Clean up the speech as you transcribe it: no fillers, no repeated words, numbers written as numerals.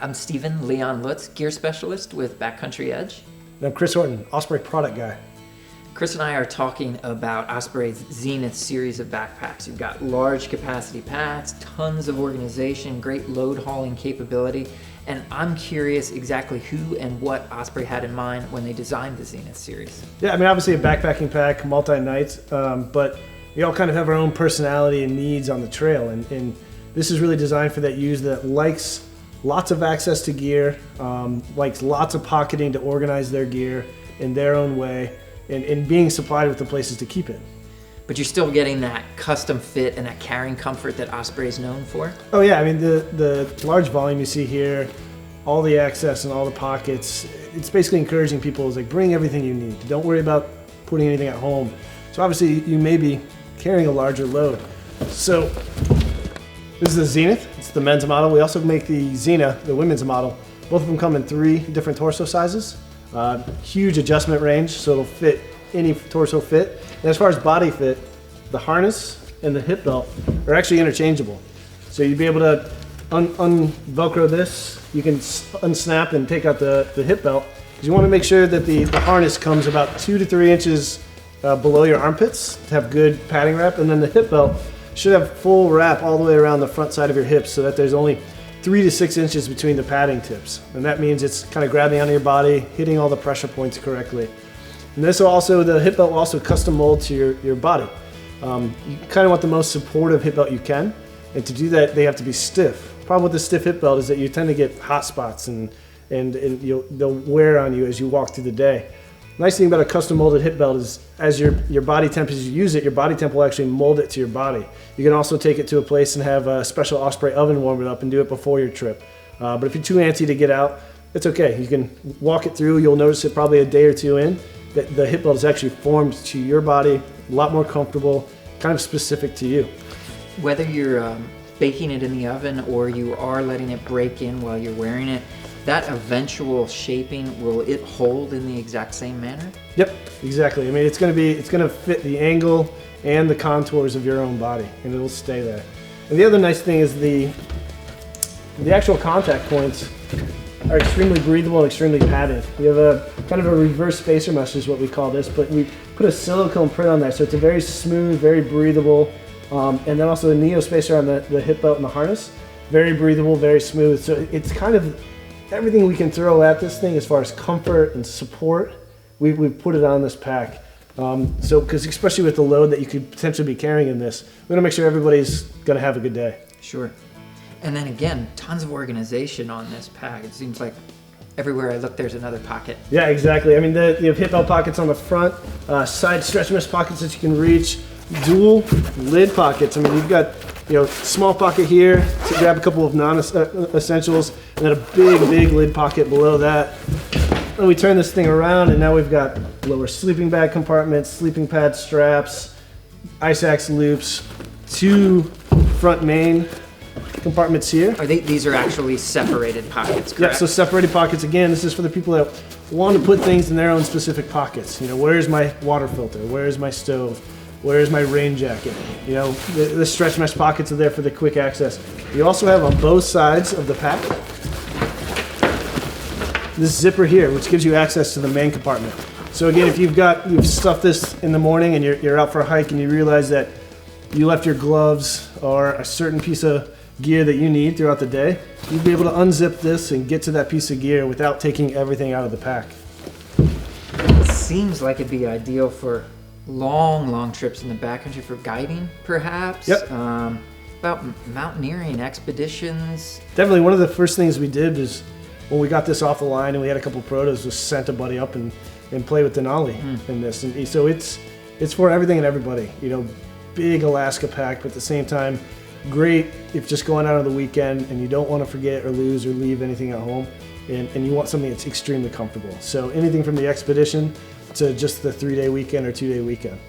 I'm Stephen Leon Lutz, gear specialist with Backcountry Edge. And I'm Chris Horton, Osprey product guy. Chris and I are talking about Osprey's Xenith series of backpacks. You've got large capacity packs, tons of organization, great load hauling capability, and I'm curious exactly who and what Osprey had in mind when they designed the Xenith series. Yeah, I mean, obviously a backpacking pack, multi-nights, but we all kind of have our own personality and needs on the trail, and this is really designed for that user that likes lots of access to gear, likes lots of pocketing to organize their gear in their own way, and being supplied with the places to keep it. But you're still getting that custom fit and that carrying comfort that Osprey is known for? Oh yeah, I mean the large volume you see here, all the access and all the pockets, it's basically encouraging people is like bring everything you need. Don't worry about putting anything at home. So obviously you may be carrying a larger load. So this is the Xenith, it's the men's model. We also make the Xena, the women's model. Both of them come in 3 different torso sizes. Huge adjustment range, so it'll fit any torso fit. And as far as body fit, the harness and the hip belt are actually interchangeable. So you'd be able to un-Velcro this, you can unsnap and take out the hip belt. Because you want to make sure that the harness comes about 2 to 3 inches below your armpits to have good padding wrap, and then the hip belt should have full wrap all the way around the front side of your hips so that there's only 3 to 6 inches between the padding tips. And that means it's kind of grabbing onto your body, hitting all the pressure points correctly. And this will also, the hip belt will also custom mold to your body. You kind of want the most supportive hip belt you can, and to do that they have to be stiff. The problem with the stiff hip belt is that you tend to get hot spots and they'll wear on you as you walk through the day. Nice thing about a custom molded hip belt is as your body temp, as you use it, your body temp will actually mold it to your body. You can also take it to a place and have a special Osprey oven warm it up and do it before your trip. But if you're too antsy to get out, it's okay. You can walk it through. You'll notice it probably a day or 2 in that the hip belt is actually formed to your body, a lot more comfortable, kind of specific to you. Whether you're baking it in the oven or you are letting it break in while you're wearing it, that eventual shaping, will it hold in the exact same manner? Yep, exactly. I mean, it's going to fit the angle and the contours of your own body, and it'll stay there. And the other nice thing is the actual contact points are extremely breathable and extremely padded. We have a kind of a reverse spacer mesh is what we call this, but we put a silicone print on there, so it's a very smooth, very breathable, and then also a neo spacer on the hip belt and the harness. Very breathable, very smooth. So it's kind of everything we can throw at this thing as far as comfort and support, we've put it on this pack. Because especially with the load that you could potentially be carrying in this, we want to make sure everybody's going to have a good day. Sure. And then again, tons of organization on this pack. It seems like everywhere I look, there's another pocket. Yeah, exactly. I mean, you have hip belt pockets on the front, side stretch mesh pockets that you can reach, dual lid pockets. I mean, you've got small pocket here to grab a couple of non-essentials, and then a big lid pocket below that. And we turn this thing around, and now we've got lower sleeping bag compartments, sleeping pad straps, ice axe loops, 2 front main compartments here. These are actually separated pockets, correct? Yeah, so separated pockets. Again, this is for the people that want to put things in their own specific pockets. Where's my water filter? Where's my stove? Where's my rain jacket? The stretch mesh pockets are there for the quick access. You also have on both sides of the pack this zipper here, which gives you access to the main compartment. So again, if you've stuffed this in the morning and you're out for a hike and you realize that you left your gloves or a certain piece of gear that you need throughout the day, you'll be able to unzip this and get to that piece of gear without taking everything out of the pack. It seems like it'd be ideal for long trips in the backcountry for guiding, perhaps. Yep. About mountaineering expeditions. Definitely one of the first things we did was when we got this off the line and we had a couple protos, was sent a buddy up and play with Denali in this. And so it's for everything and everybody. Big Alaska pack, but at the same time, great if just going out on the weekend and you don't want to forget or lose or leave anything at home, and you want something that's extremely comfortable. So anything from the expedition to just the 3-day weekend or 2-day weekend.